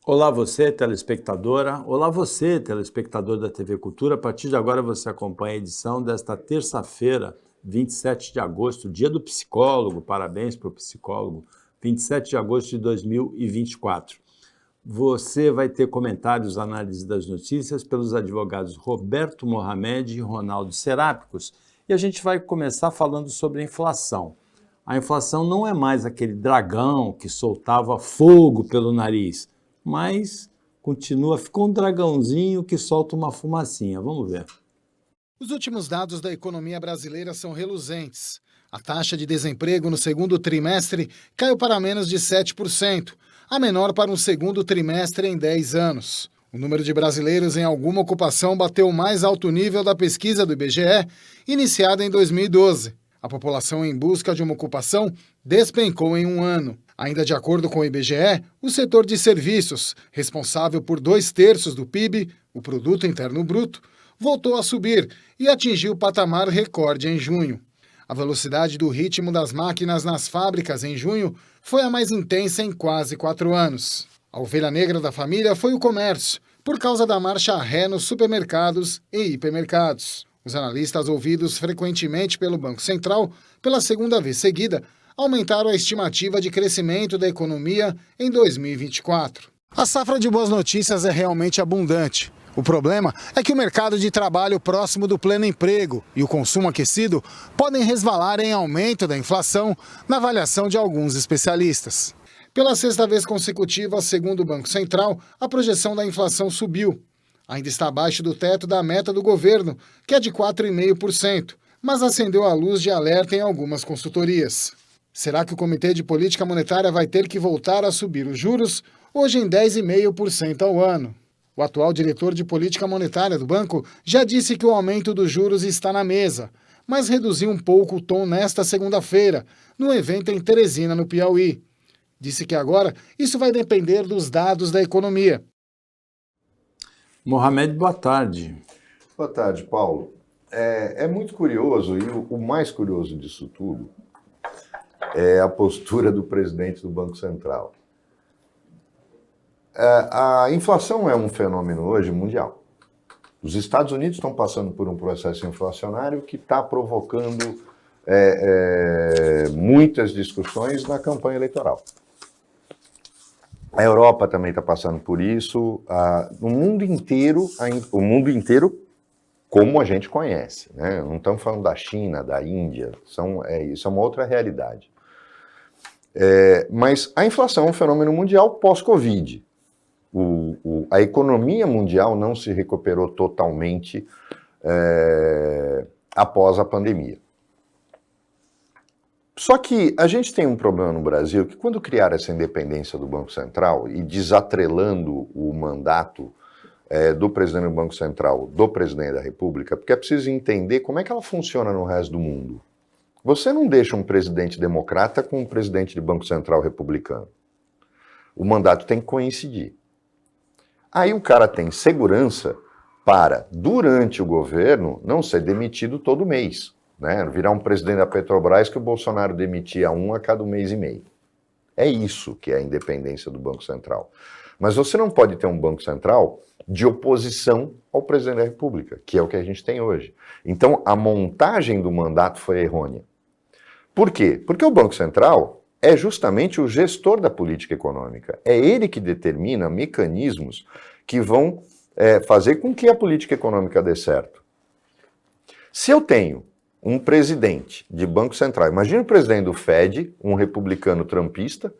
Olá você, telespectadora. Olá você, telespectador da TV Cultura. A partir de agora você acompanha a edição desta terça-feira, 27 de agosto, dia do psicólogo. Parabéns para o psicólogo. 27 de agosto de 2024. Você vai ter comentários, análise das notícias pelos advogados Roberto Mohamed e Ronaldo Serápicos. E a gente vai começar falando sobre a inflação. A inflação não é mais aquele dragão que soltava fogo pelo nariz, mas ficou um dragãozinho que solta uma fumacinha. Vamos ver. Os últimos dados da economia brasileira são reluzentes. A taxa de desemprego no segundo trimestre caiu para menos de 7%, a menor para um segundo trimestre em 10 anos. O número de brasileiros em alguma ocupação bateu o mais alto nível da pesquisa do IBGE, iniciada em 2012. A população em busca de uma ocupação despencou em um ano. Ainda de acordo com o IBGE, o setor de serviços, responsável por 2/3 do PIB, o Produto Interno Bruto, voltou a subir e atingiu o patamar recorde em junho. A velocidade do ritmo das máquinas nas fábricas em junho foi a mais intensa em quase 4 anos. A ovelha negra da família foi o comércio, por causa da marcha ré nos supermercados e hipermercados. Os analistas ouvidos frequentemente pelo Banco Central, pela segunda vez seguida, aumentaram a estimativa de crescimento da economia em 2024. A safra de boas notícias é realmente abundante. O problema é que o mercado de trabalho próximo do pleno emprego e o consumo aquecido podem resvalar em aumento da inflação, na avaliação de alguns especialistas. Pela sexta vez consecutiva, segundo o Banco Central, a projeção da inflação subiu. Ainda está abaixo do teto da meta do governo, que é de 4,5%, mas acendeu a luz de alerta em algumas consultorias. Será que o Comitê de Política Monetária vai ter que voltar a subir os juros, hoje em 10,5% ao ano? O atual diretor de política monetária do banco já disse que o aumento dos juros está na mesa, mas reduziu um pouco o tom nesta segunda-feira, no evento em Teresina, no Piauí. Disse que agora isso vai depender dos dados da economia. Mohamed, boa tarde. Boa tarde, Paulo. É muito curioso, e o mais curioso disso tudo é a postura do presidente do Banco Central. A inflação é um fenômeno hoje mundial. Os Estados Unidos estão passando por um processo inflacionário que está provocando muitas discussões na campanha eleitoral. A Europa também está passando por isso. No mundo inteiro, o mundo inteiro como a gente conhece, né? Não estamos falando da China, da Índia, isso é uma outra realidade. Mas a inflação é um fenômeno mundial pós-Covid. A economia mundial não se recuperou totalmente após a pandemia. Só que a gente tem um problema no Brasil que quando criaram essa independência do Banco Central e desatrelando o mandato do presidente do Banco Central do presidente da República, porque é preciso entender como é que ela funciona no resto do mundo. Você não deixa um presidente democrata com um presidente de Banco Central republicano. O mandato tem que coincidir. Aí o cara tem segurança para, durante o governo, não ser demitido todo mês. Né? Virar um presidente da Petrobras que o Bolsonaro demitia um a cada mês e meio. É isso que é a independência do Banco Central. Mas você não pode ter um Banco Central de oposição ao presidente da República, que é o que a gente tem hoje. Então, a montagem do mandato foi errônea. Por quê? Porque o Banco Central é justamente o gestor da política econômica. É ele que determina mecanismos que vão fazer com que a política econômica dê certo. Se eu tenho um presidente de Banco Central, imagina o presidente do Fed, um republicano trumpista,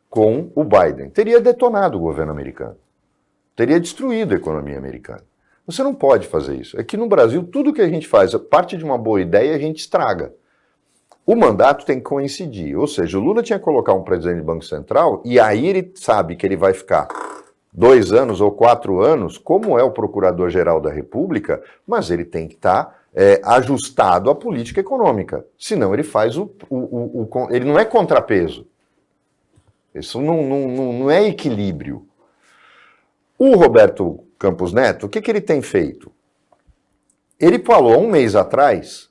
com o Biden, teria detonado o governo americano. Teria destruído a economia americana. Você não pode fazer isso. Aqui no Brasil, tudo que a gente faz, a parte de uma boa ideia, a gente estraga. O mandato tem que coincidir, ou seja, o Lula tinha que colocar um presidente do Banco Central e aí ele sabe que ele vai ficar 2 anos ou 4 anos, como é o Procurador-Geral da República, mas ele tem que estar ajustado à política econômica. Senão ele faz ele não é contrapeso. Isso não é equilíbrio. O Roberto Campos Neto, o que ele tem feito? Ele falou há um mês atrás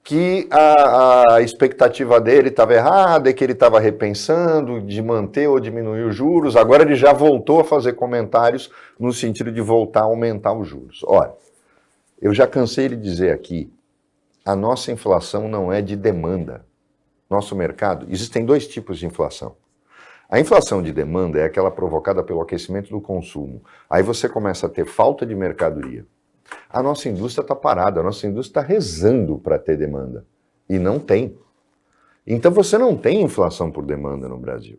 que a expectativa dele estava errada e que ele estava repensando de manter ou diminuir os juros. Agora ele já voltou a fazer comentários no sentido de voltar a aumentar os juros. Olha, eu já cansei de dizer aqui, a nossa inflação não é de demanda. Nosso mercado, existem dois tipos de inflação. A inflação de demanda é aquela provocada pelo aquecimento do consumo. Aí você começa a ter falta de mercadoria. A nossa indústria está parada, a nossa indústria está rezando para ter demanda. E não tem. Então você não tem inflação por demanda no Brasil.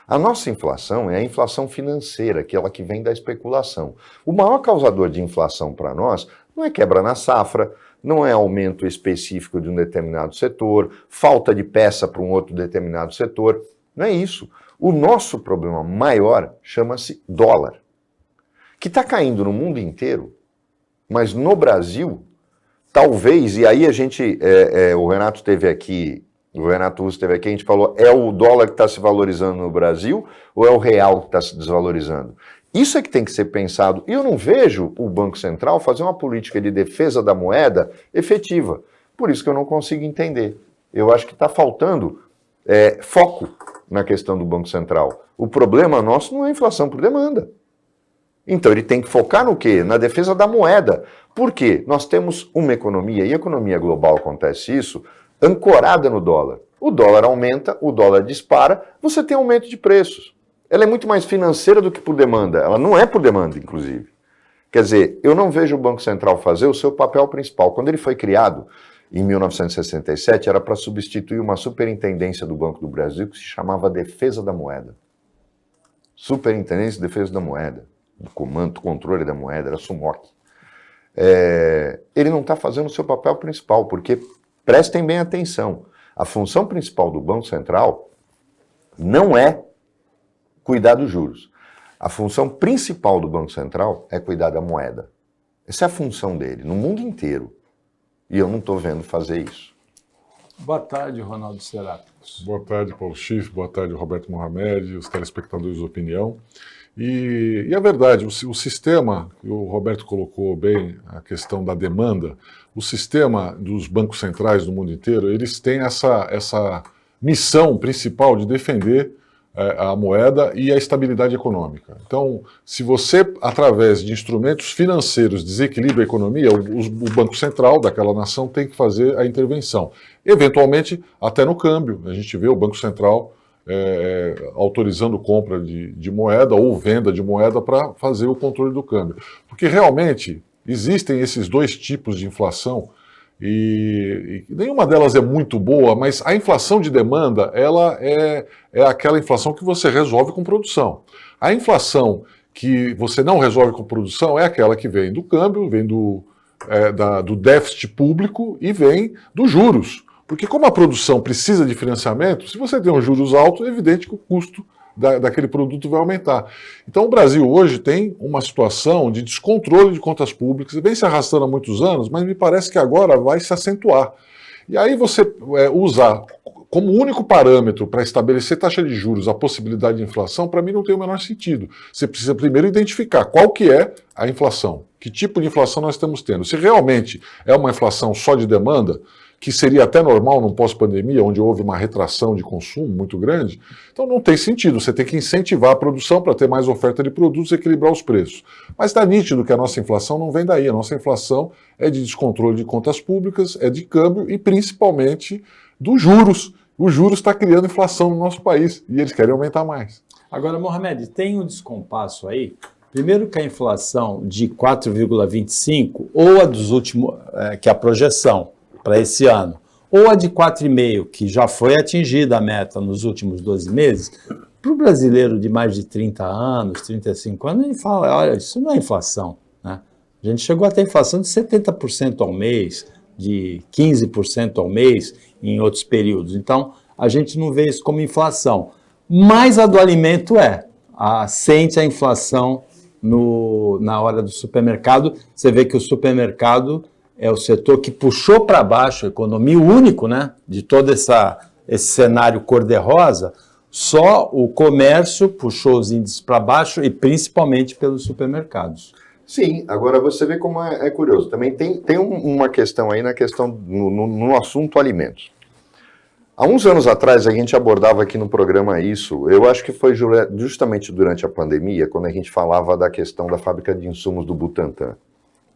A nossa inflação é a inflação financeira, aquela que vem da especulação. O maior causador de inflação para nós não é quebra na safra, não é aumento específico de um determinado setor, falta de peça para um outro determinado setor. Não é isso. O nosso problema maior chama-se dólar, que está caindo no mundo inteiro. Mas no Brasil, talvez, e aí a gente, o Renato esteve aqui, o Renato Russo esteve aqui, a gente falou, é o dólar que está se valorizando no Brasil ou é o real que está se desvalorizando? Isso é que tem que ser pensado. E eu não vejo o Banco Central fazer uma política de defesa da moeda efetiva. Por isso que eu não consigo entender. Eu acho que está faltando foco na questão do Banco Central. O problema nosso não é a inflação por demanda. Então ele tem que focar no quê? Na defesa da moeda. Por quê? Nós temos uma economia, e a economia global acontece isso, ancorada no dólar. O dólar aumenta, o dólar dispara, você tem aumento de preços. Ela é muito mais financeira do que por demanda. Ela não é por demanda, inclusive. Quer dizer, eu não vejo o Banco Central fazer o seu papel principal. Quando ele foi criado, em 1967, era para substituir uma superintendência do Banco do Brasil que se chamava Defesa da Moeda. Superintendência de Defesa da Moeda. Do comando, controle da moeda, era SUMOC. Ele não está fazendo o seu papel principal, porque, prestem bem atenção, a função principal do Banco Central não é cuidar dos juros. A função principal do Banco Central é cuidar da moeda. Essa é a função dele, no mundo inteiro. E eu não estou vendo fazer isso. Boa tarde, Ronaldo Serápicos. Boa tarde, Paulo Schiff. Boa tarde, Roberto Mohamed, os telespectadores da Opinião. E é verdade, o sistema, o Roberto colocou bem a questão da demanda, o sistema dos bancos centrais do mundo inteiro, eles têm essa missão principal de defender a moeda e a estabilidade econômica. Então, se você, através de instrumentos financeiros, desequilibra a economia, o Banco Central daquela nação tem que fazer a intervenção. Eventualmente, até no câmbio, a gente vê o Banco Central autorizando compra de moeda ou venda de moeda para fazer o controle do câmbio. Porque realmente existem esses dois tipos de inflação e nenhuma delas é muito boa, mas a inflação de demanda ela é aquela inflação que você resolve com produção. A inflação que você não resolve com produção é aquela que vem do câmbio, vem do déficit público e vem dos juros. Porque como a produção precisa de financiamento, se você tem uns juros altos, é evidente que o custo daquele produto vai aumentar. Então o Brasil hoje tem uma situação de descontrole de contas públicas, vem se arrastando há muitos anos, mas me parece que agora vai se acentuar. E aí você usar como único parâmetro para estabelecer taxa de juros a possibilidade de inflação, para mim não tem o menor sentido. Você precisa primeiro identificar qual que é a inflação, que tipo de inflação nós estamos tendo. Se realmente é uma inflação só de demanda, que seria até normal num pós-pandemia, onde houve uma retração de consumo muito grande, então não tem sentido, você tem que incentivar a produção para ter mais oferta de produtos e equilibrar os preços. Mas está nítido que a nossa inflação não vem daí, a nossa inflação é de descontrole de contas públicas, é de câmbio e principalmente dos juros. O juros está criando inflação no nosso país e eles querem aumentar mais. Agora, Mohamed, tem um descompasso aí. Primeiro que a inflação de 4,25 ou a dos últimos, que é a projeção, para esse ano, ou a de 4,5, que já foi atingida a meta nos últimos 12 meses, para o brasileiro de mais de 30 anos, 35 anos, ele fala, olha, isso não é inflação. Né? A gente chegou a ter inflação de 70% ao mês, de 15% ao mês em outros períodos. Então, a gente não vê isso como inflação. Mas a do alimento sente a inflação na hora do supermercado. Você vê que o supermercado é o setor que puxou para baixo a economia, o único, né, de todo esse cenário cor-de-rosa. Só o comércio puxou os índices para baixo e principalmente pelos supermercados. Sim, agora você vê como é curioso. Também tem uma questão aí no assunto alimentos. Há uns anos atrás, a gente abordava aqui no programa isso, eu acho que foi justamente durante a pandemia, quando a gente falava da questão da fábrica de insumos do Butantan.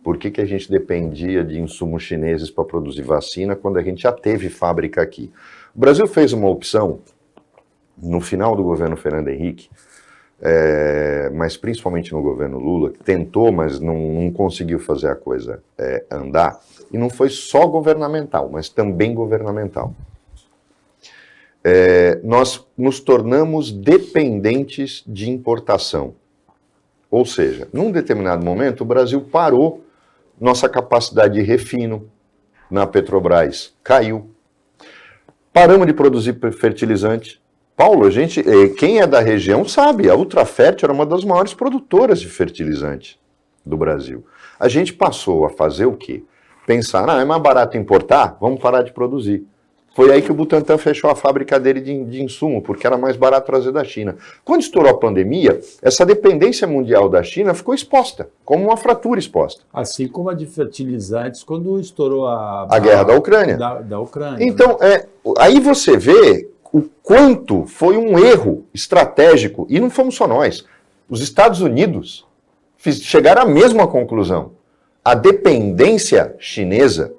Por que a gente dependia de insumos chineses para produzir vacina, quando a gente já teve fábrica aqui? O Brasil fez uma opção, no final do governo Fernando Henrique, mas principalmente no governo Lula, que tentou, mas não conseguiu fazer a coisa andar, e não foi só governamental, mas também governamental. Nós nos tornamos dependentes de importação. Ou seja, num determinado momento, o Brasil parou, nossa capacidade de refino na Petrobras caiu. Paramos de produzir fertilizante. Paulo, quem é da região sabe, a Ultrafert era uma das maiores produtoras de fertilizante do Brasil. A gente passou a fazer o quê? Pensar, é mais barato importar, vamos parar de produzir. Foi aí que o Butantan fechou a fábrica dele de insumo, porque era mais barato trazer da China. Quando estourou a pandemia, essa dependência mundial da China ficou exposta, como uma fratura exposta. Assim como a de fertilizantes, quando estourou a guerra da Ucrânia. Da Ucrânia. Então, aí você vê o quanto foi um erro estratégico, e não fomos só nós. Os Estados Unidos chegaram à mesma conclusão. A dependência chinesa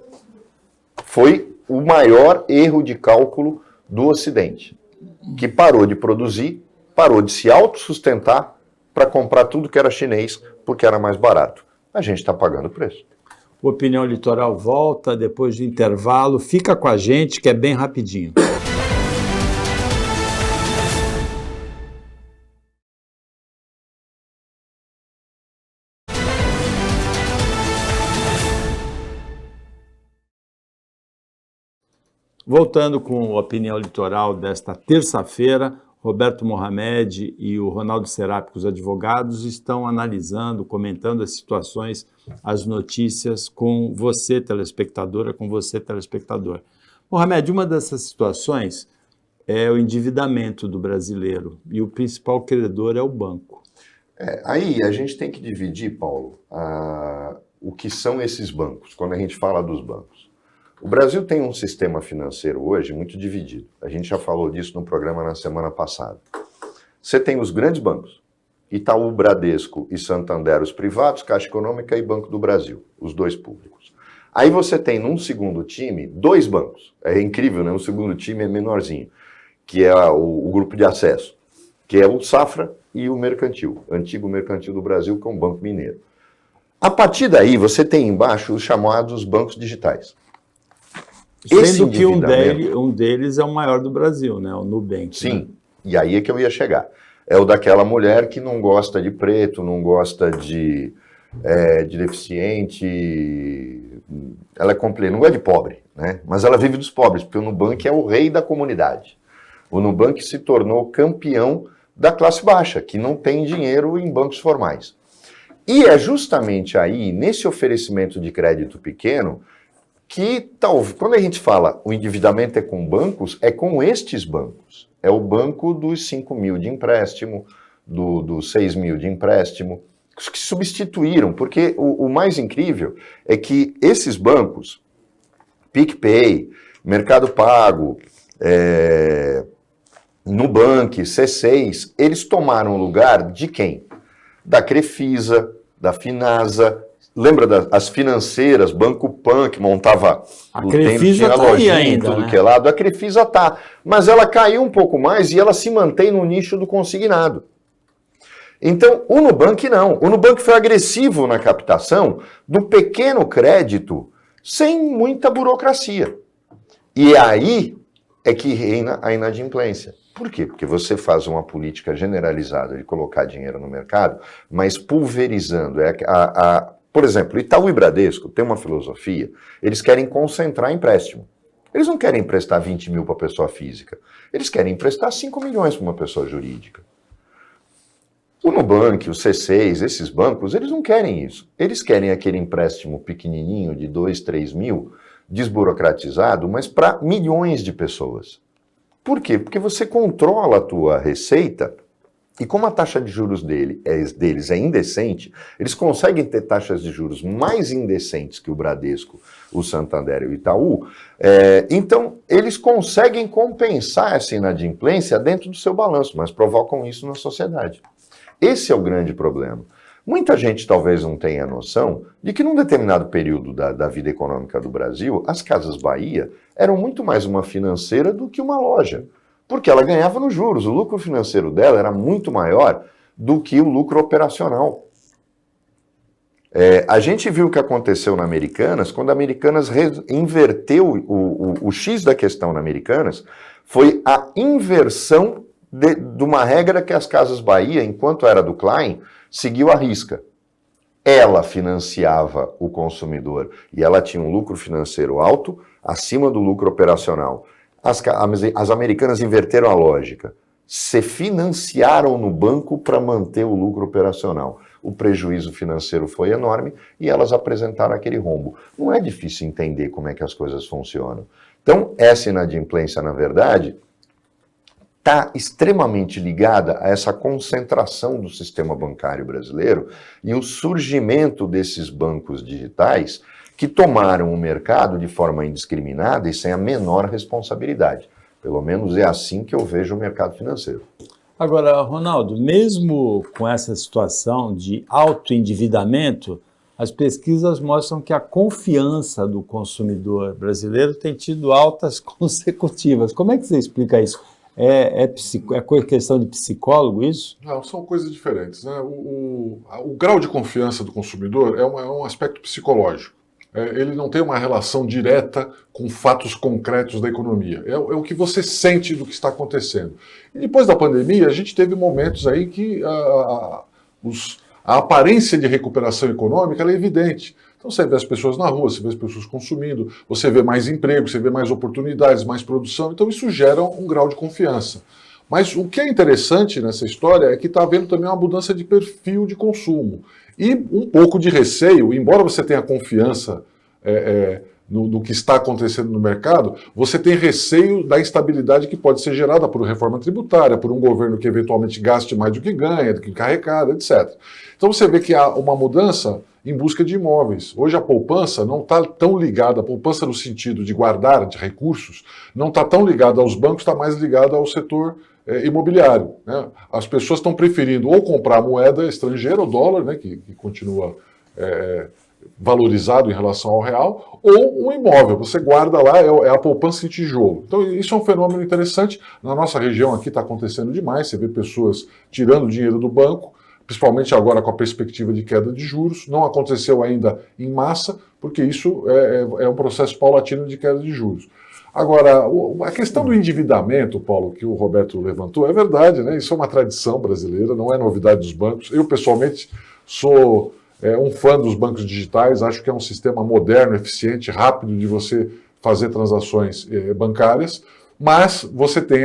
foi o maior erro de cálculo do Ocidente, que parou de produzir, parou de se autossustentar para comprar tudo que era chinês, porque era mais barato. A gente está pagando o preço. O Opinião Litoral volta depois do intervalo. Fica com a gente, que é bem rapidinho. Voltando com a Opinião Litoral desta terça-feira, Roberto Mohamed e o Ronaldo Serapis, os advogados, estão analisando, comentando as situações, as notícias com você, telespectadora, com você, telespectador. Mohamed, uma dessas situações é o endividamento do brasileiro e o principal credor é o banco. Aí a gente tem que dividir, Paulo, o que são esses bancos, quando a gente fala dos bancos. O Brasil tem um sistema financeiro hoje muito dividido. A gente já falou disso no programa na semana passada. Você tem os grandes bancos, Itaú, Bradesco e Santander, os privados, Caixa Econômica e Banco do Brasil, os dois públicos. Aí você tem num segundo time, dois bancos. É incrível, né? O segundo time é menorzinho, que é o grupo de acesso, que é o Safra e o Mercantil, antigo Mercantil do Brasil, que é um banco mineiro. A partir daí, você tem embaixo os chamados bancos digitais. Sendo que um deles é o maior do Brasil, né? O Nubank. Sim, né? E aí é que eu ia chegar. É o daquela mulher que não gosta de preto, não gosta de deficiente, ela é completa, não gosta de pobre, né? Mas ela vive dos pobres, porque o Nubank é o rei da comunidade. O Nubank se tornou campeão da classe baixa, que não tem dinheiro em bancos formais. E é justamente aí, nesse oferecimento de crédito pequeno, que quando a gente fala o endividamento é com bancos, é com estes bancos. É o banco dos 5 mil de empréstimo, dos 6 mil de empréstimo, que substituíram, porque o mais incrível é que esses bancos, PicPay, Mercado Pago, Nubank, C6, eles tomaram o lugar de quem? Da Crefisa, da Finasa. Lembra das financeiras, Banco Pan, que montava o tempo, tinha lojinha em tudo que é lado. A Crefisa tá, mas ela caiu um pouco mais e ela se mantém no nicho do consignado. Então, o Nubank não. O Nubank foi agressivo na captação do pequeno crédito sem muita burocracia. E aí é que reina a inadimplência. Por quê? Porque você faz uma política generalizada de colocar dinheiro no mercado, mas pulverizando. Por exemplo, Itaú e Bradesco têm uma filosofia, eles querem concentrar empréstimo. Eles não querem emprestar 20 mil para pessoa física, eles querem emprestar 5 milhões para uma pessoa jurídica. O Nubank, o C6, esses bancos, eles não querem isso. Eles querem aquele empréstimo pequenininho de 2, 3 mil, desburocratizado, mas para milhões de pessoas. Por quê? Porque você controla a tua receita E como a taxa de juros deles é indecente, eles conseguem ter taxas de juros mais indecentes que o Bradesco, o Santander e o Itaú, então eles conseguem compensar essa inadimplência dentro do seu balanço, mas provocam isso na sociedade. Esse é o grande problema. Muita gente talvez não tenha noção de que num determinado período da vida econômica do Brasil, as Casas Bahia eram muito mais uma financeira do que uma loja. Porque ela ganhava nos juros, o lucro financeiro dela era muito maior do que o lucro operacional. A gente viu o que aconteceu na Americanas, quando a Americanas inverteu o X da questão na Americanas, foi a inversão de uma regra que as Casas Bahia, enquanto era do Klein, seguiu à risca. Ela financiava o consumidor e ela tinha um lucro financeiro alto acima do lucro operacional. As Americanas inverteram a lógica. Se financiaram no banco para manter o lucro operacional. O prejuízo financeiro foi enorme e elas apresentaram aquele rombo. Não é difícil entender como é que as coisas funcionam. Então, essa inadimplência, na verdade, está extremamente ligada a essa concentração do sistema bancário brasileiro e o surgimento desses bancos digitais que tomaram o mercado de forma indiscriminada e sem a menor responsabilidade. Pelo menos é assim que eu vejo o mercado financeiro. Agora, Ronaldo, mesmo com essa situação de autoendividamento, as pesquisas mostram que a confiança do consumidor brasileiro tem tido altas consecutivas. Como é que você explica isso? É questão de psicólogo isso? Não, são coisas diferentes, né? O grau de confiança do consumidor é um aspecto psicológico. Ele não tem uma relação direta com fatos concretos da economia. É o que você sente do que está acontecendo. E depois da pandemia, a gente teve momentos aí que a aparência de recuperação econômica ela é evidente. Então você vê as pessoas na rua, você vê as pessoas consumindo, você vê mais emprego, você vê mais oportunidades, mais produção. Então isso gera um grau de confiança. Mas o que é interessante nessa história é que está havendo também uma mudança de perfil de consumo. E um pouco de receio, embora você tenha confiança no que está acontecendo no mercado, você tem receio da instabilidade que pode ser gerada por reforma tributária, por um governo que eventualmente gaste mais do que ganha, do que arrecada, etc. Então você vê que há uma mudança em busca de imóveis. Hoje a poupança não está tão ligada, a poupança no sentido de guardar de recursos, não está tão ligada aos bancos, está mais ligada ao setor imobiliário. Né? As pessoas estão preferindo ou comprar moeda estrangeira, o dólar, né, que continua valorizado em relação ao real, ou um imóvel. Você guarda lá, é a poupança em tijolo. Então isso é um fenômeno interessante. Na nossa região aqui está acontecendo demais, você vê pessoas tirando dinheiro do banco, principalmente agora com a perspectiva de queda de juros. Não aconteceu ainda em massa, porque isso é um processo paulatino de queda de juros. Agora, a questão do endividamento, Paulo, que o Roberto levantou, é verdade, né? Isso é uma tradição brasileira, não é novidade dos bancos. Eu, pessoalmente, sou um fã dos bancos digitais, acho que é um sistema moderno, eficiente, rápido de você fazer transações bancárias, mas você tem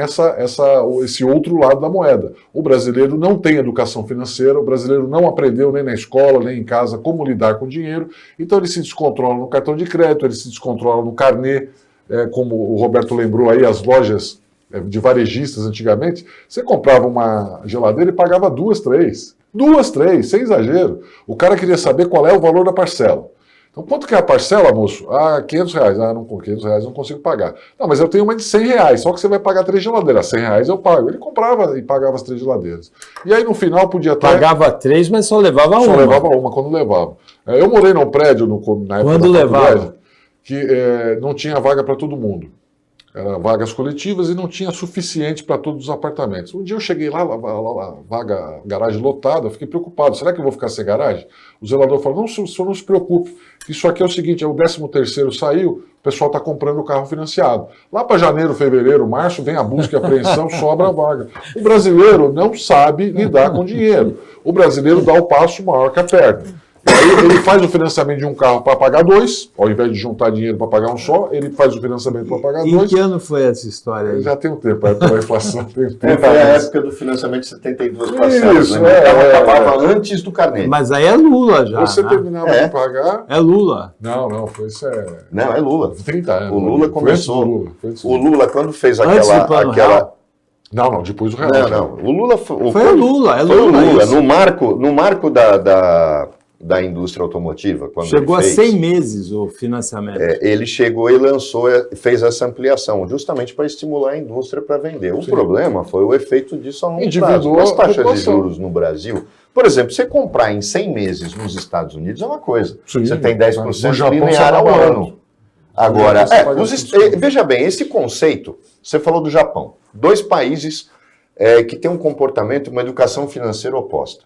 esse outro lado da moeda. O brasileiro não tem educação financeira, o brasileiro não aprendeu nem na escola, nem em casa como lidar com dinheiro, então ele se descontrola no cartão de crédito, ele se descontrola no carnê, como o Roberto lembrou aí, as lojas de varejistas antigamente, você comprava uma geladeira e pagava 2, 3, sem exagero. O cara queria saber qual é o valor da parcela. Então, quanto que é a parcela, moço? R$500. Não, com R$500 eu não consigo pagar. Não, mas eu tenho uma de R$100, só que você vai pagar 3 geladeiras. R$100 eu pago. Ele comprava e pagava as 3 geladeiras. E aí, no final, podia até... Pagava 3, mas só levava uma. Só levava uma quando levava. Eu morei num prédio na época quando levava? Que não tinha vaga para todo mundo. Eram vagas coletivas e não tinha suficiente para todos os apartamentos. Um dia eu cheguei lá, garagem lotada, eu fiquei preocupado. Será que eu vou ficar sem garagem? O zelador falou, não, senhor não se preocupe. Isso aqui é o seguinte, o 13º saiu, o pessoal está comprando o carro financiado. Lá para janeiro, fevereiro, março, vem a busca e apreensão, sobra a vaga. O brasileiro não sabe lidar com dinheiro. O brasileiro dá o passo maior que a perna. Aí ele faz o financiamento de um carro para pagar 2, ao invés de juntar dinheiro para pagar um só, ele faz o financiamento para pagar 2. Em que ano foi essa história aí? Já tem um tempo, a época da inflação. Foi a época do financiamento de 72 parcelas. Isso, né? Acabava antes do carnê. Mas aí é Lula já. Você terminava de pagar... É Lula. Não, foi isso Não, é Lula. 30 anos. O Lula começou... Foi antes do O Lula, quando fez Antes do Plano Real? Não, depois do real. Não. O Lula Foi o Lula, foi o Lula. Isso. No marco da indústria automotiva, quando chegou ele a 100 meses o financiamento. ele chegou e fez essa ampliação, justamente para estimular a indústria para vender. O problema foi o efeito disso a longo prazo. As taxas de juros no Brasil, por exemplo, você comprar em 100 meses nos Estados Unidos é uma coisa. Sim, você tem 10% Japão linear ao barato. ano. Agora, veja bem, esse conceito, você falou do Japão, 2 países que têm um comportamento, uma educação financeira oposta.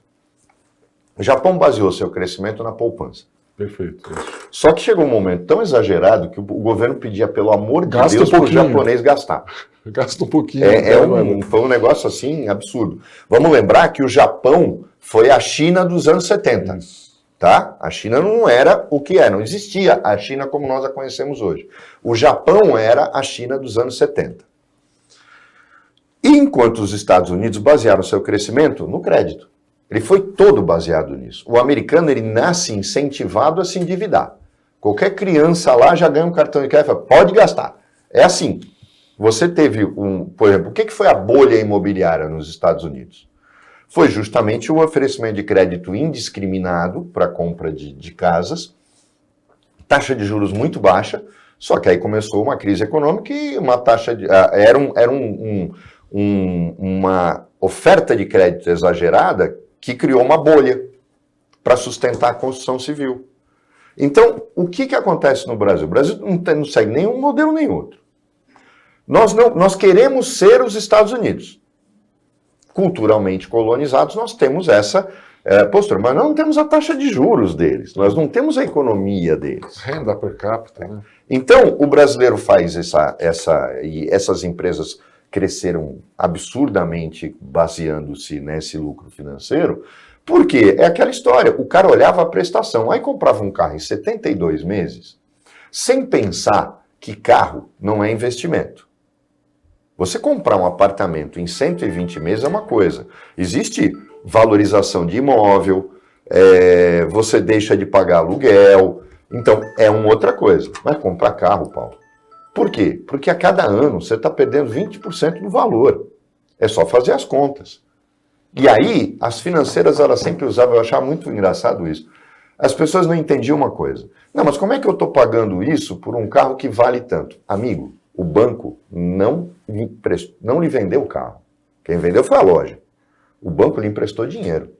O Japão baseou seu crescimento na poupança. Perfeito. Só que chegou um momento tão exagerado que o governo pedia, pelo amor de Deus, para o japonês gastar. Gasta um pouquinho. Foi um negócio assim absurdo. Vamos lembrar que o Japão foi a China dos anos 70. Isso. Tá? A China não era o que é, não existia a China como nós a conhecemos hoje. O Japão era a China dos anos 70. E enquanto os Estados Unidos basearam seu crescimento no crédito. Ele foi todo baseado nisso. O americano, ele nasce incentivado a se endividar. Qualquer criança lá já ganha um cartão de crédito e fala, pode gastar. É assim. Você teve por exemplo, o que foi a bolha imobiliária nos Estados Unidos? Foi justamente o oferecimento de crédito indiscriminado para compra de casas, taxa de juros muito baixa, só que aí começou uma crise econômica e uma taxa de... uma oferta de crédito exagerada que criou uma bolha para sustentar a construção civil. Então, o que acontece no Brasil? O Brasil não segue nenhum modelo nem outro. Nós queremos ser os Estados Unidos. Culturalmente colonizados, nós temos essa postura, mas nós não temos a taxa de juros deles, nós não temos a economia deles. Renda per capita, né? Então, o brasileiro faz e essas empresas cresceram absurdamente baseando-se nesse lucro financeiro, porque é aquela história, o cara olhava a prestação, aí comprava um carro em 72 meses, sem pensar que carro não é investimento. Você comprar um apartamento em 120 meses é uma coisa, existe valorização de imóvel, você deixa de pagar aluguel, então é uma outra coisa, mas comprar carro, Paulo, por quê? Porque a cada ano você está perdendo 20% do valor. É só fazer as contas. E aí, as financeiras, elas sempre usavam, eu achava muito engraçado isso. As pessoas não entendiam uma coisa. Não, mas como é que eu estou pagando isso por um carro que vale tanto? Amigo, o banco não lhe vendeu o carro. Quem vendeu foi a loja. O banco lhe emprestou dinheiro.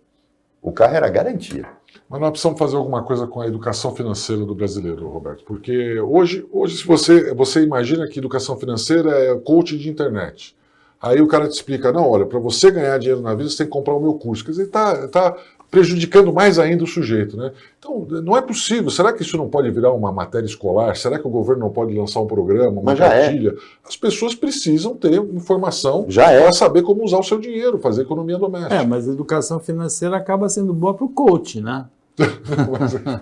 O carro era garantia. Mas nós precisamos fazer alguma coisa com a educação financeira do brasileiro, Roberto, porque hoje se você imagina que educação financeira é coach de internet. Aí o cara te explica, não, olha, para você ganhar dinheiro na vida, você tem que comprar o meu curso. Quer dizer, está prejudicando mais ainda o sujeito, né? Então, não é possível. Será que isso não pode virar uma matéria escolar? Será que o governo não pode lançar um programa, uma cartilha? As pessoas precisam ter informação para saber como usar o seu dinheiro, fazer economia doméstica. Mas a educação financeira acaba sendo boa para o coach, né?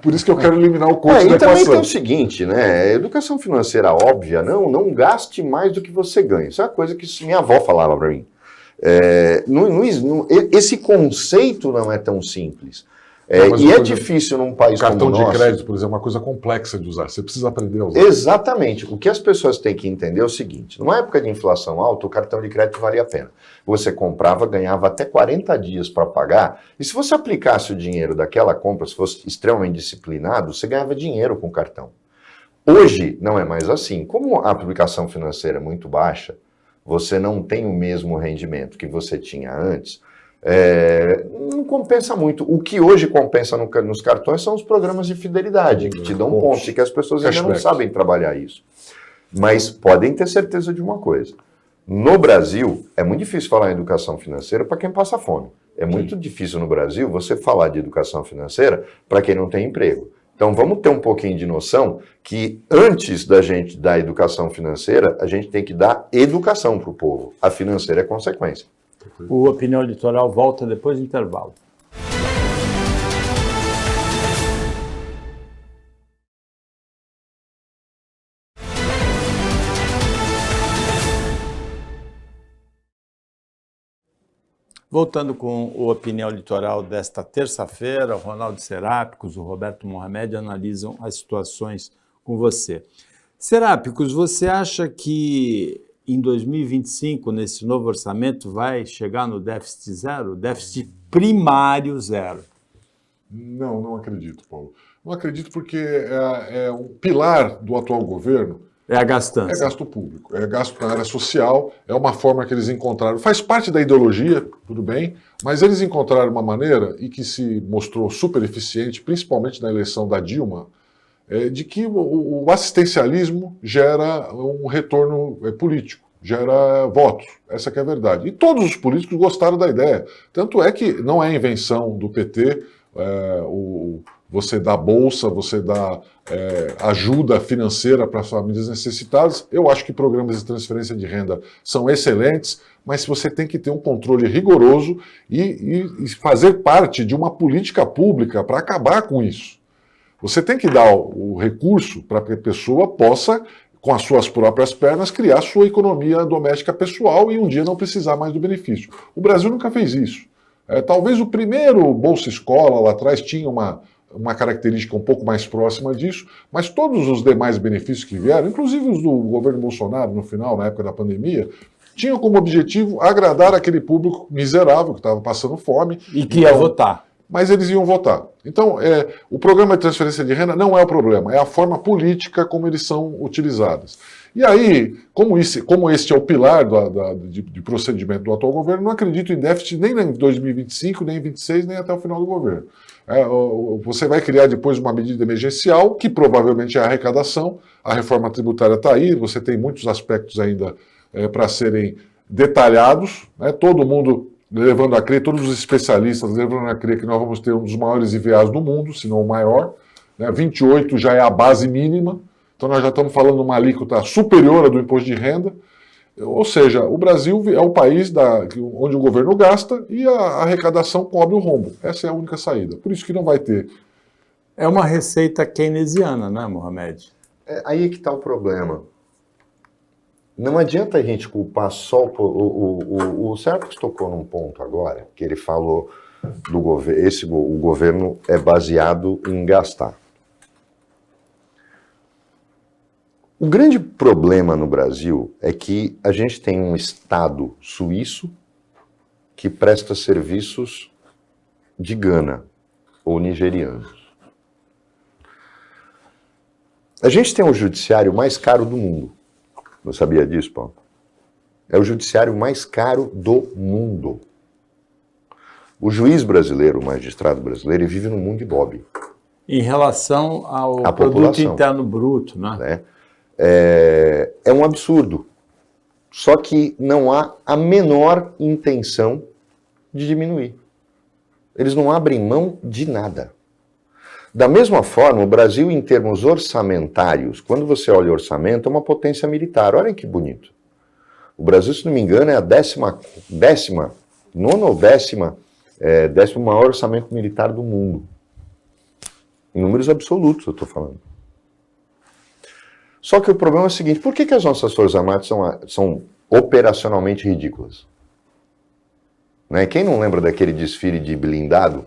Por isso que eu quero eliminar o coach da e também equação. tem o seguinte, né? Educação financeira óbvia, não gaste mais do que você ganha. Isso é uma coisa que minha avó falava para mim. Esse conceito não é tão simples. E é difícil num país como o nosso... Cartão de crédito, por exemplo, é uma coisa complexa de usar. Você precisa aprender a usar. Exatamente. O que as pessoas têm que entender é o seguinte. Numa época de inflação alta, o cartão de crédito valia a pena. Você comprava, ganhava até 40 dias para pagar. E se você aplicasse o dinheiro daquela compra, se fosse extremamente disciplinado, você ganhava dinheiro com o cartão. Hoje, não é mais assim. Como a aplicação financeira é muito baixa, você não tem o mesmo rendimento que você tinha antes, não compensa muito. O que hoje compensa nos cartões são os programas de fidelidade, que te dão pontos, e que as pessoas ainda não sabem trabalhar isso. Mas podem ter certeza de uma coisa. No Brasil, é muito difícil falar em educação financeira para quem passa fome. É muito difícil no Brasil você falar de educação financeira para quem não tem emprego. Então vamos ter um pouquinho de noção que antes da gente dar educação financeira, a gente tem que dar educação para o povo. A financeira é consequência. O Opinião Litoral volta depois do intervalo. Voltando com o Opinião Litoral desta terça-feira, o Ronaldo Serápicos, o Roberto Mohamed analisam as situações com você. Serápicos, você acha que em 2025, nesse novo orçamento, vai chegar no déficit zero? Déficit primário zero? Não, não acredito, Paulo. Não acredito porque é um pilar do atual governo. É a gastança. É gasto público, é gasto na área social, é uma forma que eles encontraram. Faz parte da ideologia, tudo bem, mas eles encontraram uma maneira, e que se mostrou super eficiente, principalmente na eleição da Dilma, de que o assistencialismo gera um retorno político, gera votos. Essa que é a verdade. E todos os políticos gostaram da ideia. Tanto é que não é invenção do PT, você dá bolsa, você dá ajuda financeira para as famílias necessitadas. Eu acho que programas de transferência de renda são excelentes, mas você tem que ter um controle rigoroso e fazer parte de uma política pública para acabar com isso. Você tem que dar o recurso para que a pessoa possa, com as suas próprias pernas, criar sua economia doméstica pessoal e um dia não precisar mais do benefício. O Brasil nunca fez isso. Talvez o primeiro Bolsa Escola lá atrás tinha uma característica um pouco mais próxima disso, mas todos os demais benefícios que vieram, inclusive os do governo Bolsonaro no final, na época da pandemia, tinham como objetivo agradar aquele público miserável que estava passando fome. E que ia votar. Mas eles iam votar. Então, o programa de transferência de renda não é o problema, é a forma política como eles são utilizados. E aí, como este é o pilar de procedimento do atual governo, não acredito em déficit nem em 2025, nem em 2026, nem até o final do governo. Você vai criar depois uma medida emergencial, que provavelmente é a arrecadação, a reforma tributária está aí, você tem muitos aspectos ainda para serem detalhados, né? Todo mundo levando a crer, todos os especialistas levando a crer que nós vamos ter um dos maiores IVAs do mundo, se não o maior, né? 28 já é a base mínima, então nós já estamos falando de uma alíquota superior à do imposto de renda, ou seja, o Brasil é o país onde o governo gasta e a arrecadação cobre o rombo. Essa é a única saída, por isso que não vai ter. É uma receita keynesiana, né, Mohamed? Aí que está o problema. Não adianta a gente culpar só o Sérgio tocou num ponto agora, que ele falou do governo, o governo é baseado em gastar. O grande problema no Brasil é que a gente tem um Estado suíço que presta serviços de Gana ou nigerianos. A gente tem o judiciário mais caro do mundo. Não sabia disso, Paulo? É o judiciário mais caro do mundo. O juiz brasileiro, o magistrado brasileiro, ele vive no mundo de Bob. Em relação ao produto população, interno bruto, né? É um absurdo. Só que não há a menor intenção de diminuir. Eles não abrem mão de nada. Da mesma forma, o Brasil, em termos orçamentários, quando você olha o orçamento, é uma potência militar. Olhem que bonito. O Brasil, se não me engano, é a décimo maior orçamento militar do mundo. Em números absolutos, eu estou falando. Só que o problema é o seguinte, por que as nossas Forças Armadas são operacionalmente ridículas? Né? Quem não lembra daquele desfile de blindado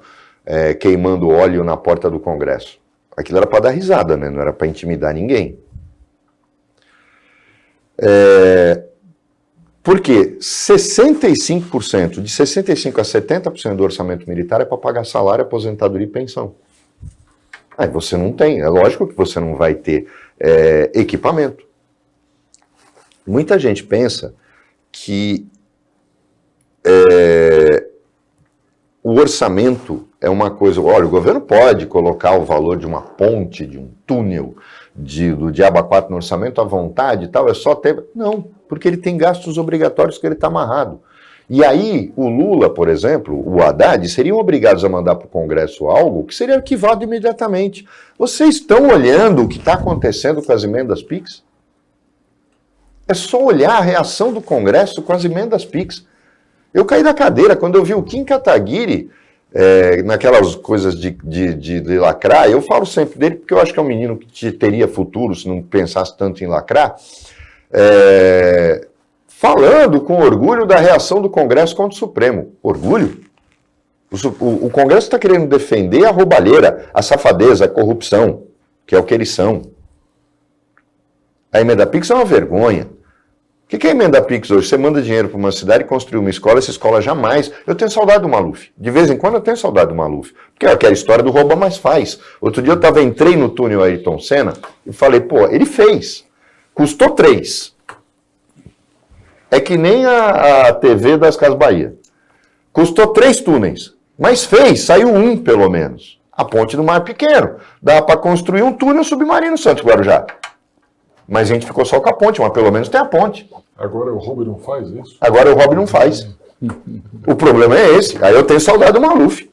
queimando óleo na porta do Congresso? Aquilo era para dar risada, né? Não era para intimidar ninguém. Porque 65%, de 65% a 70% do orçamento militar é para pagar salário, aposentadoria e pensão. Aí você não tem, é lógico que você não vai ter equipamento. Muita gente pensa que o orçamento é uma coisa... Olha, o governo pode colocar o valor de uma ponte, de um túnel, do Diaba 4 no orçamento à vontade e tal, é só ter... Não, porque ele tem gastos obrigatórios que ele está amarrado. E aí, o Lula, por exemplo, o Haddad, seriam obrigados a mandar para o Congresso algo que seria arquivado imediatamente. Vocês estão olhando o que está acontecendo com as emendas PIX? É só olhar a reação do Congresso com as emendas PIX. Eu caí da cadeira quando eu vi o Kim Kataguiri, naquelas coisas de lacrar. Eu falo sempre dele porque eu acho que é um menino que teria futuro se não pensasse tanto em lacrar. Falando com orgulho da reação do Congresso contra o Supremo. Orgulho? O Congresso está querendo defender a roubalheira, a safadeza, a corrupção, que é o que eles são. A emenda PIX é uma vergonha. O que é emenda Pix hoje? Você manda dinheiro para uma cidade construir uma escola, essa escola jamais... Eu tenho saudade do Maluf. De vez em quando eu tenho saudade do Maluf. Porque é aquela história do rouba mais faz. Outro dia entrei no túnel Ayrton Senna e falei, pô, ele fez. Custou 3. É que nem a TV das Casas Bahia. Custou 3 túneis. Mas fez, saiu 1 pelo menos. A ponte do Mar Pequeno. Dá para construir um túnel submarino Santos Guarujá. Mas a gente ficou só com a ponte, mas pelo menos tem a ponte. Agora o Robin não faz isso? Agora o Robin não faz. O problema é esse. Aí eu tenho saudade do Maluf.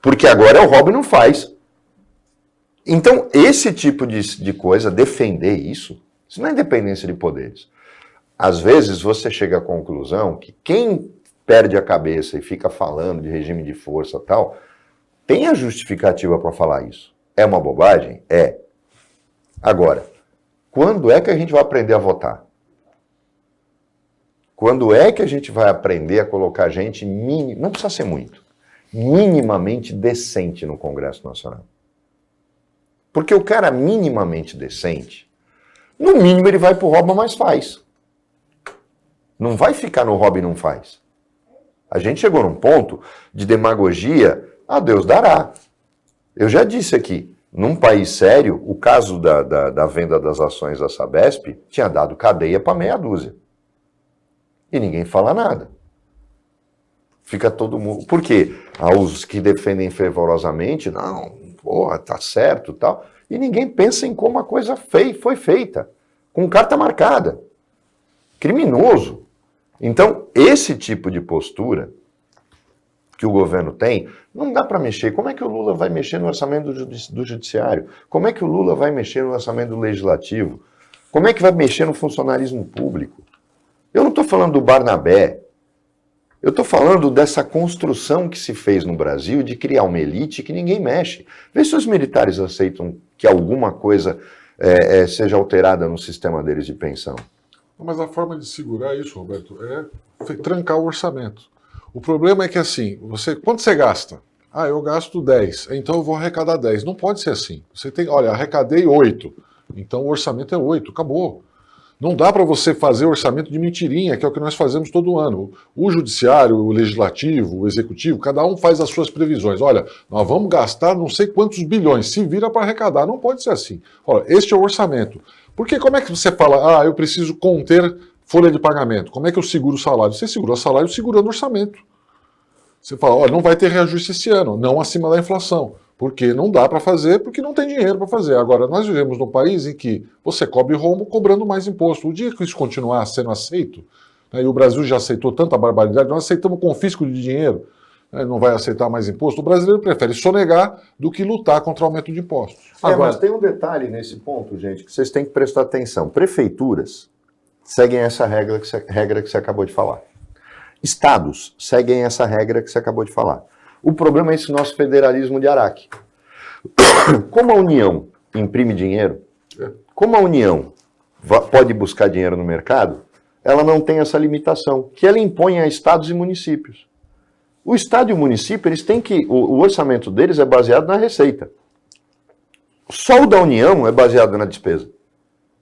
Porque agora o Robin não faz. Então, esse tipo de coisa, defender isso não é independência de poderes. Às vezes você chega à conclusão que quem perde a cabeça e fica falando de regime de força e tal, tem a justificativa para falar isso. É uma bobagem? É. Agora, quando é que a gente vai aprender a votar? Quando é que a gente vai aprender a colocar gente, não precisa ser muito, minimamente decente no Congresso Nacional? Porque o cara minimamente decente, no mínimo ele vai pro rouba mais faz. Não vai ficar no rouba e não faz. A gente chegou num ponto de demagogia, a Deus dará. Eu já disse aqui, num país sério, o caso da venda das ações da Sabesp tinha dado cadeia para meia dúzia. E ninguém fala nada. Fica todo mundo... Por quê? Os que defendem fervorosamente, não, porra, tá certo e tal. E ninguém pensa em como a coisa foi feita. Com carta marcada. Criminoso. Então, esse tipo de postura que o governo tem, não dá para mexer. Como é que o Lula vai mexer no orçamento do judiciário? Como é que o Lula vai mexer no orçamento do legislativo? Como é que vai mexer no funcionalismo público? Eu não estou falando do Barnabé. Eu estou falando dessa construção que se fez no Brasil de criar uma elite que ninguém mexe. Vê se os militares aceitam que alguma coisa seja alterada no sistema deles de pensão. Mas a forma de segurar isso, Roberto, é trancar o orçamento. O problema é que assim, quanto você gasta? Ah, eu gasto 10, então eu vou arrecadar 10. Não pode ser assim. Você tem, olha, arrecadei 8, então o orçamento é 8, acabou. Não dá para você fazer orçamento de mentirinha, que é o que nós fazemos todo ano. O judiciário, o legislativo, o executivo, cada um faz as suas previsões. Olha, nós vamos gastar não sei quantos bilhões, se vira para arrecadar. Não pode ser assim. Olha, este é o orçamento. Porque como é que você fala, eu preciso conter folha de pagamento? Como é que eu seguro o salário? Você segura o salário segurando o orçamento. Você fala, olha, não vai ter reajuste esse ano, não acima da inflação. Porque não dá para fazer, porque não tem dinheiro para fazer. Agora, nós vivemos num país em que você cobre rombo cobrando mais imposto. O dia que isso continuar sendo aceito, né, e o Brasil já aceitou tanta barbaridade, nós aceitamos confisco de dinheiro, né, não vai aceitar mais imposto. O brasileiro prefere sonegar do que lutar contra o aumento de impostos. Agora, mas tem um detalhe nesse ponto, gente, que vocês têm que prestar atenção. Prefeituras seguem essa regra que você acabou de falar. Estados seguem essa regra que você acabou de falar. O problema é esse nosso federalismo de Araque. Como a União imprime dinheiro, como a União pode buscar dinheiro no mercado, ela não tem essa limitação, que ela impõe a estados e municípios. O estado e o município, eles têm que... O orçamento deles é baseado na receita. Só o da União é baseado na despesa.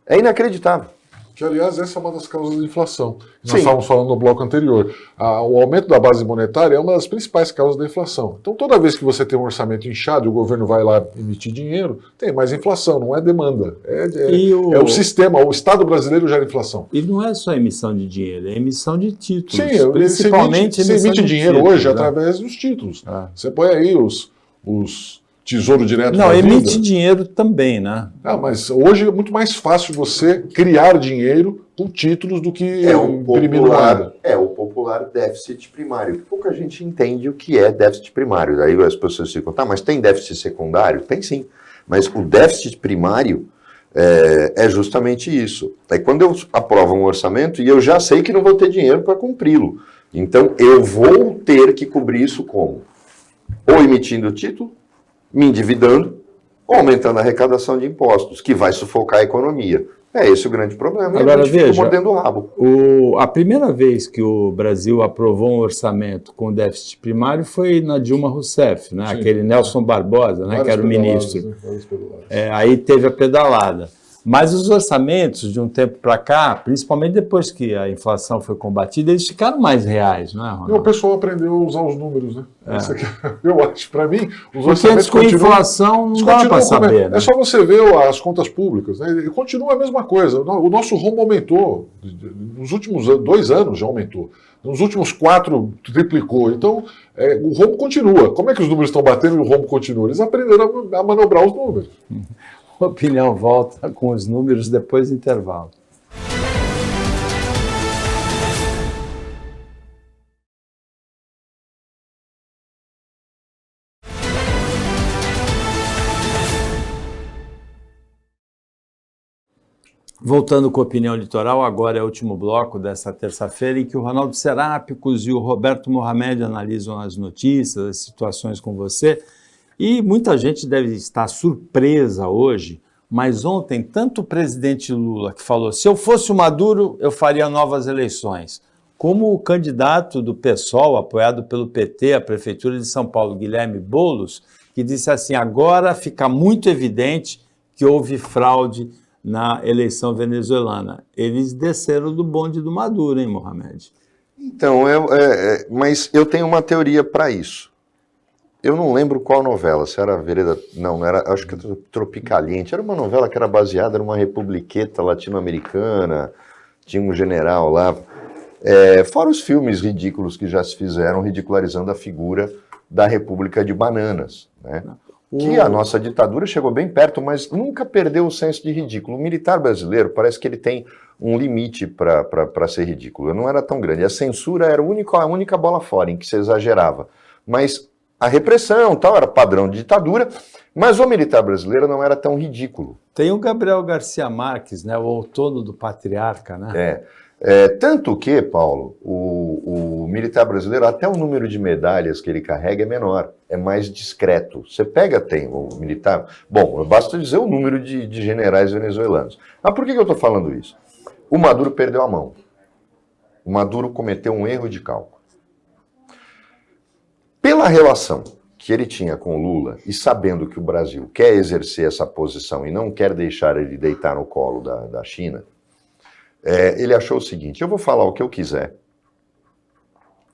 É inacreditável. Que, aliás, essa é uma das causas da inflação. Nós estávamos falando no bloco anterior. O aumento da base monetária é uma das principais causas da inflação. Então, toda vez que você tem um orçamento inchado e o governo vai lá emitir dinheiro, tem mais inflação, não é demanda. É o sistema, o Estado brasileiro gera inflação. E não é só emissão de dinheiro, é emissão de títulos. Sim, principalmente você emite dinheiro títulos, hoje, né? Através dos títulos. Você põe aí os Tesouro Direto. Não, emite dinheiro também, né? Mas hoje é muito mais fácil você criar dinheiro com títulos do que imprimir nada. O popular déficit primário. Pouca gente entende o que é déficit primário. Daí as pessoas ficam, mas tem déficit secundário? Tem sim. Mas o déficit primário é justamente isso. É quando eu aprovo um orçamento e eu já sei que não vou ter dinheiro para cumpri-lo. Então eu vou ter que cobrir isso como? Ou emitindo título, me endividando ou aumentando a arrecadação de impostos, que vai sufocar a economia. É esse o grande problema. Agora, a gente veja, fica mordendo o rabo. A primeira vez que o Brasil aprovou um orçamento com déficit primário foi na Dilma Rousseff, né? Aquele Nelson Barbosa, né? Que era o ministro. Aí teve a pedalada. Mas os orçamentos, de um tempo para cá, principalmente depois que a inflação foi combatida, eles ficaram mais reais, não é, Ronaldo? E o pessoal aprendeu a usar os números, né? Isso aqui, eu acho, para mim, os Porque orçamentos antes com a inflação não dá para saber, né? É só você ver as contas públicas, né? E continua a mesma coisa. O nosso rombo aumentou. Nos últimos 2 anos já aumentou. Nos últimos 4 triplicou. Então, o rombo continua. Como é que os números estão batendo e o rombo continua? Eles aprenderam a manobrar os números. A opinião volta com os números depois do intervalo. Voltando com a opinião litoral, agora é o último bloco dessa terça-feira em que o Ronaldo Serápicos e o Roberto Mohamed analisam as notícias, as situações com você. E muita gente deve estar surpresa hoje, mas ontem, tanto o presidente Lula, que falou, se eu fosse o Maduro, eu faria novas eleições, como o candidato do PSOL, apoiado pelo PT, à Prefeitura de São Paulo, Guilherme Boulos, que disse assim, agora fica muito evidente que houve fraude na eleição venezuelana. Eles desceram do bonde do Maduro, hein, Mohamed? Então, mas eu tenho uma teoria para isso. Eu não lembro qual novela, se era Vereda... Não era, acho que era Tropicaliente. Era uma novela que era baseada numa republiqueta latino-americana, tinha um general lá. Fora os filmes ridículos que já se fizeram, ridicularizando a figura da República de Bananas, né? Que a nossa ditadura chegou bem perto, mas nunca perdeu o senso de ridículo. O militar brasileiro parece que ele tem um limite para ser ridículo. Não era tão grande. A censura era a única bola fora em que se exagerava. Mas a repressão tal era padrão de ditadura, mas o militar brasileiro não era tão ridículo. Tem o Gabriel Garcia Marques, né, o outono do patriarca, né? Tanto que, Paulo, o militar brasileiro, até o número de medalhas que ele carrega é menor, é mais discreto. Você tem o militar... Bom, basta dizer o número de generais venezuelanos. Mas por que eu estou falando isso? O Maduro perdeu a mão. O Maduro cometeu um erro de cálculo. Pela relação que ele tinha com o Lula, e sabendo que o Brasil quer exercer essa posição e não quer deixar ele deitar no colo da China, ele achou o seguinte, eu vou falar o que eu quiser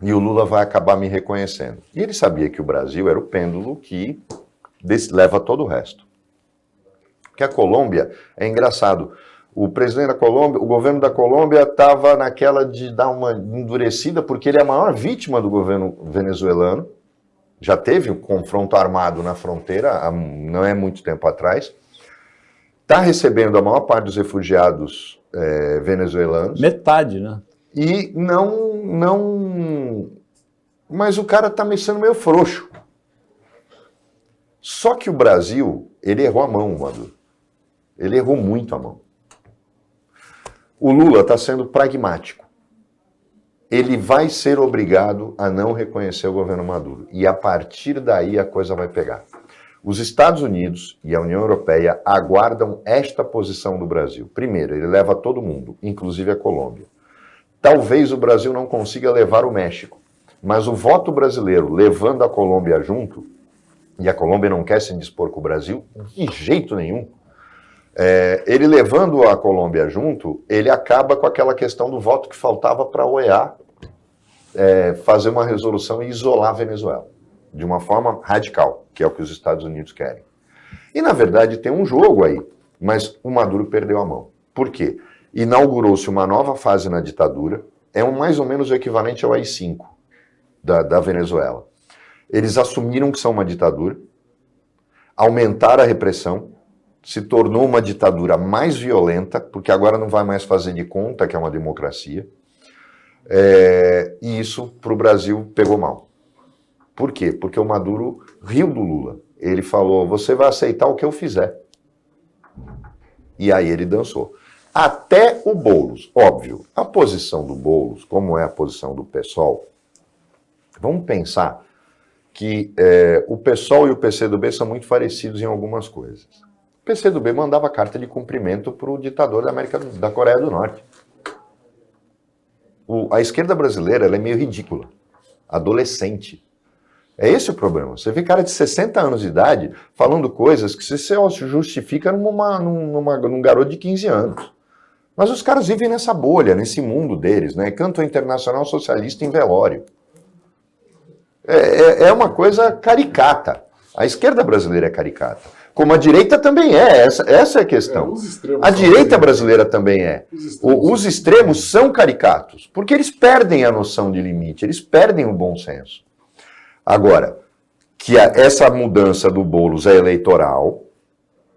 e o Lula vai acabar me reconhecendo. E ele sabia que o Brasil era o pêndulo que leva todo o resto. Porque a Colômbia, é engraçado, o presidente da Colômbia, o governo da Colômbia estava naquela de dar uma endurecida, porque ele é a maior vítima do governo venezuelano, já teve um confronto armado na fronteira, não é muito tempo atrás, está recebendo a maior parte dos refugiados venezuelanos. Metade, né? E mas o cara está sendo meio frouxo. Só que o Brasil, ele errou a mão, Maduro. Ele errou muito a mão. O Lula está sendo pragmático. Ele vai ser obrigado a não reconhecer o governo Maduro. E a partir daí a coisa vai pegar. Os Estados Unidos e a União Europeia aguardam esta posição do Brasil. Primeiro, ele leva todo mundo, inclusive a Colômbia. Talvez o Brasil não consiga levar o México, mas o voto brasileiro levando a Colômbia junto, e a Colômbia não quer se indispor com o Brasil de jeito nenhum, ele levando a Colômbia junto, ele acaba com aquela questão do voto que faltava para a OEA fazer uma resolução e isolar a Venezuela, de uma forma radical, que é o que os Estados Unidos querem. E, na verdade, tem um jogo aí, mas o Maduro perdeu a mão. Por quê? Inaugurou-se uma nova fase na ditadura, mais ou menos o equivalente ao AI-5 da Venezuela. Eles assumiram que são uma ditadura, aumentaram a repressão, se tornou uma ditadura mais violenta, porque agora não vai mais fazer de conta que é uma democracia, e isso para o Brasil pegou mal. Por quê? Porque o Maduro riu do Lula. Ele falou, você vai aceitar o que eu fizer. E aí ele dançou. Até o Boulos, óbvio, a posição do Boulos, como é a posição do PSOL, vamos pensar que o PSOL e o PCdoB são muito parecidos em algumas coisas. O PCdoB mandava carta de cumprimento para o ditador da Coreia do Norte. A esquerda brasileira ela é meio ridícula, adolescente. É esse o problema. Você vê cara de 60 anos de idade falando coisas que você justifica num garoto de 15 anos. Mas os caras vivem nessa bolha, nesse mundo deles, né? Canto internacional socialista em velório. É uma coisa caricata. A esquerda brasileira é caricata. Como a direita também é, essa é a questão. A direita brasileira também é. Os extremos são caricatos, porque eles perdem a noção de limite, eles perdem o bom senso. Agora, que essa mudança do Boulos é eleitoral,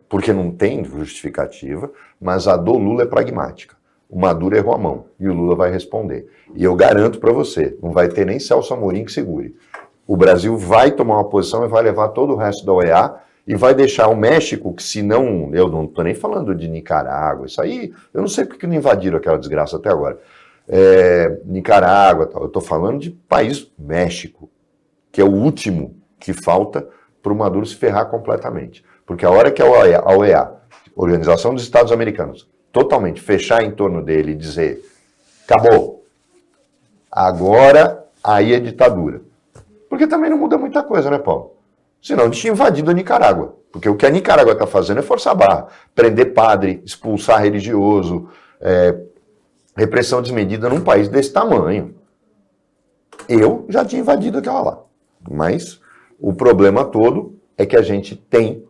porque não tem justificativa, mas a do Lula é pragmática. O Maduro errou a mão e o Lula vai responder. E eu garanto para você, não vai ter nem Celso Amorim que segure. O Brasil vai tomar uma posição e vai levar todo o resto da OEA e vai deixar o México, que se não... Eu não estou nem falando de Nicarágua, isso aí... Eu não sei porque não invadiram aquela desgraça até agora. Nicarágua, tal. Eu estou falando de país México, que é o último que falta para o Maduro se ferrar completamente. Porque a hora que a OEA, Organização dos Estados Americanos, totalmente fechar em torno dele e dizer acabou, agora aí é ditadura. Porque também não muda muita coisa, né, Paulo? Senão eles tinham invadido a Nicarágua. Porque o que a Nicarágua está fazendo é forçar a barra. Prender padre, expulsar religioso, repressão desmedida num país desse tamanho. Eu já tinha invadido aquela lá. Mas o problema todo é que a gente tem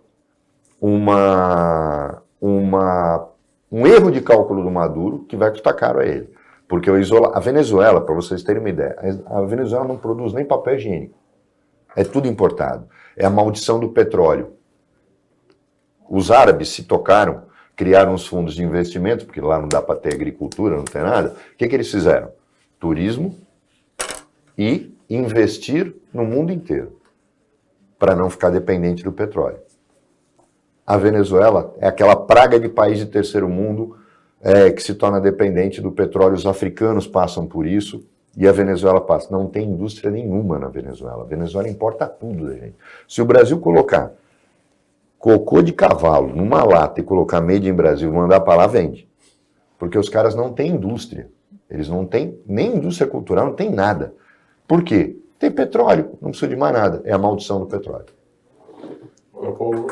um erro de cálculo do Maduro que vai custar caro a ele. Porque a Venezuela, para vocês terem uma ideia, a Venezuela não produz nem papel higiênico. É tudo importado. É a maldição do petróleo. Os árabes se tocaram, criaram os fundos de investimento, porque lá não dá para ter agricultura, não tem nada. O que eles fizeram? Turismo e investir no mundo inteiro, para não ficar dependente do petróleo. A Venezuela é aquela praga de país de terceiro mundo que se torna dependente do petróleo. Os africanos passam por isso e a Venezuela passa. Não tem indústria nenhuma na Venezuela. A Venezuela importa tudo da gente. Se o Brasil colocar cocô de cavalo numa lata e colocar made in Brasil e mandar para lá, vende. Porque os caras não têm indústria. Eles não têm nem indústria cultural, não tem nada. Por quê? Tem petróleo, não precisa de mais nada. É a maldição do petróleo. Paulo,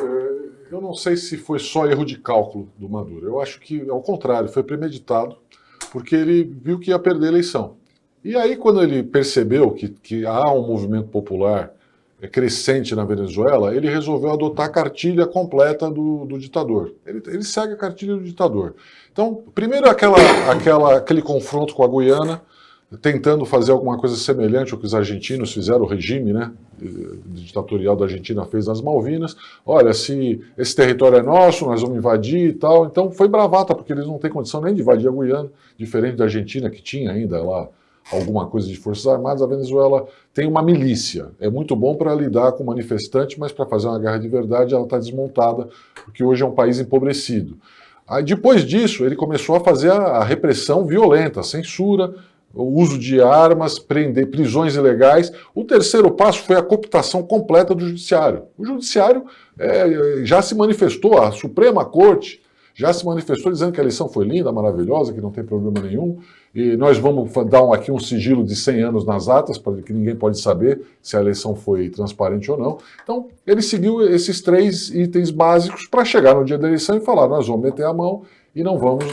eu não sei se foi só erro de cálculo do Maduro. Eu acho que, ao contrário, foi premeditado, porque ele viu que ia perder a eleição. E aí, quando ele percebeu que há um movimento popular crescente na Venezuela, ele resolveu adotar a cartilha completa do ditador. Ele segue a cartilha do ditador. Então, primeiro aquele confronto com a Guiana, tentando fazer alguma coisa semelhante ao que os argentinos fizeram, o regime, né, ditatorial da Argentina fez nas Malvinas. Olha, se esse território é nosso, nós vamos invadir e tal. Então foi bravata, porque eles não têm condição nem de invadir a Guiana, diferente da Argentina, que tinha ainda lá alguma coisa de forças armadas. A Venezuela tem uma milícia. É muito bom para lidar com manifestantes, mas para fazer uma guerra de verdade ela está desmontada, porque hoje é um país empobrecido. Aí, depois disso, ele começou a fazer a repressão violenta, a censura, o uso de armas, prisões ilegais. O terceiro passo foi a cooptação completa do judiciário. O judiciário já se manifestou, a Suprema Corte já se manifestou dizendo que a eleição foi linda, maravilhosa, que não tem problema nenhum, e nós vamos dar aqui um sigilo de 100 anos nas atas, para que ninguém pode saber se a eleição foi transparente ou não. Então, ele seguiu esses 3 itens básicos para chegar no dia da eleição e falar, nós vamos meter a mão e não vamos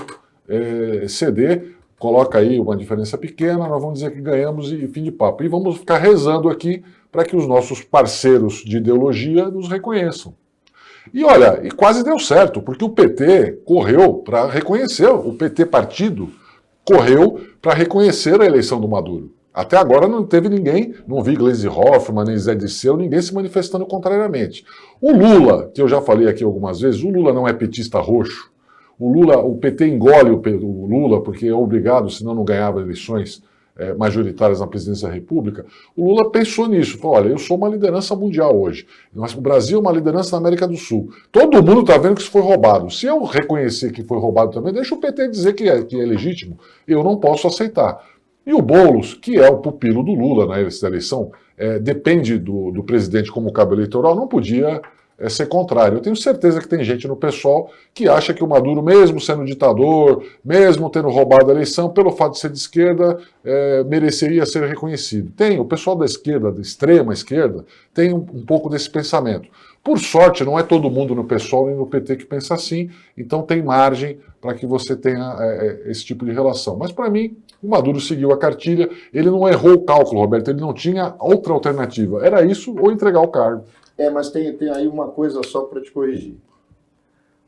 ceder. Coloca aí uma diferença pequena, nós vamos dizer que ganhamos e fim de papo. E vamos ficar rezando aqui para que os nossos parceiros de ideologia nos reconheçam. E olha, e quase deu certo, porque o PT correu para reconhecer, o PT partido correu para reconhecer a eleição do Maduro. Até agora não teve ninguém, não vi Gleisi Hoffmann, nem Zé Disseu, ninguém se manifestando contrariamente. O Lula, que eu já falei aqui algumas vezes, o Lula não é petista roxo. O PT engole o Lula porque é obrigado, senão não ganhava eleições majoritárias na presidência da República. O Lula pensou nisso, falou, olha, eu sou uma liderança mundial hoje, mas o Brasil é uma liderança na América do Sul. Todo mundo está vendo que isso foi roubado. Se eu reconhecer que foi roubado também, deixa o PT dizer que é legítimo. Eu não posso aceitar. E o Boulos, que é o pupilo do Lula na eleição, depende do presidente como cabo eleitoral, não podia ser contrário. Eu tenho certeza que tem gente no PSOL que acha que o Maduro, mesmo sendo ditador, mesmo tendo roubado a eleição, pelo fato de ser de esquerda, mereceria ser reconhecido. O pessoal da esquerda, da extrema esquerda, tem um pouco desse pensamento. Por sorte, não é todo mundo no PSOL nem no PT que pensa assim, então tem margem para que você tenha esse tipo de relação. Mas para mim, o Maduro seguiu a cartilha, ele não errou o cálculo, Roberto, ele não tinha outra alternativa. Era isso ou entregar o cargo. Mas tem aí uma coisa só para te corrigir.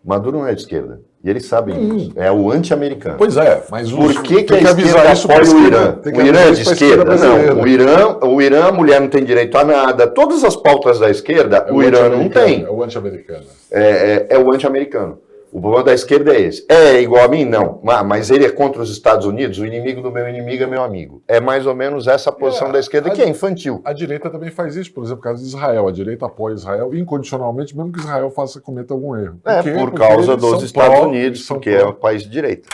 Maduro não é de esquerda. E eles sabem disso. É o anti-americano. Pois é, mas por que a esquerda apoia o Irã? O Irã é de esquerda? Não. O Irã, a mulher não tem direito a nada. Todas as pautas da esquerda, o Irã não tem. É o anti-americano. É o anti-americano. O problema da esquerda é esse. É igual a mim? Não. Mas ele é contra os Estados Unidos? O inimigo do meu inimigo é meu amigo. É mais ou menos essa a posição da esquerda, que é infantil. A direita também faz isso, por exemplo, no caso de Israel. A direita apoia Israel incondicionalmente, mesmo que Israel cometa algum erro. Por causa dos Estados Unidos, porque é um país de direita.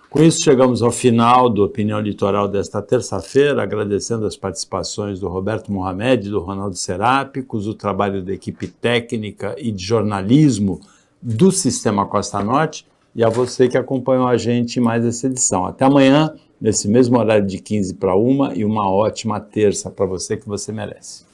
Com isso, chegamos ao final do Opinião Litoral desta terça-feira, agradecendo as participações do Roberto Mohamed, do Ronaldo Serápicos, o trabalho da equipe técnica e de jornalismo do Sistema Costa Norte, e a você que acompanhou a gente em mais essa edição. Até amanhã, nesse mesmo horário de 15 para 1, e uma ótima terça para você que você merece.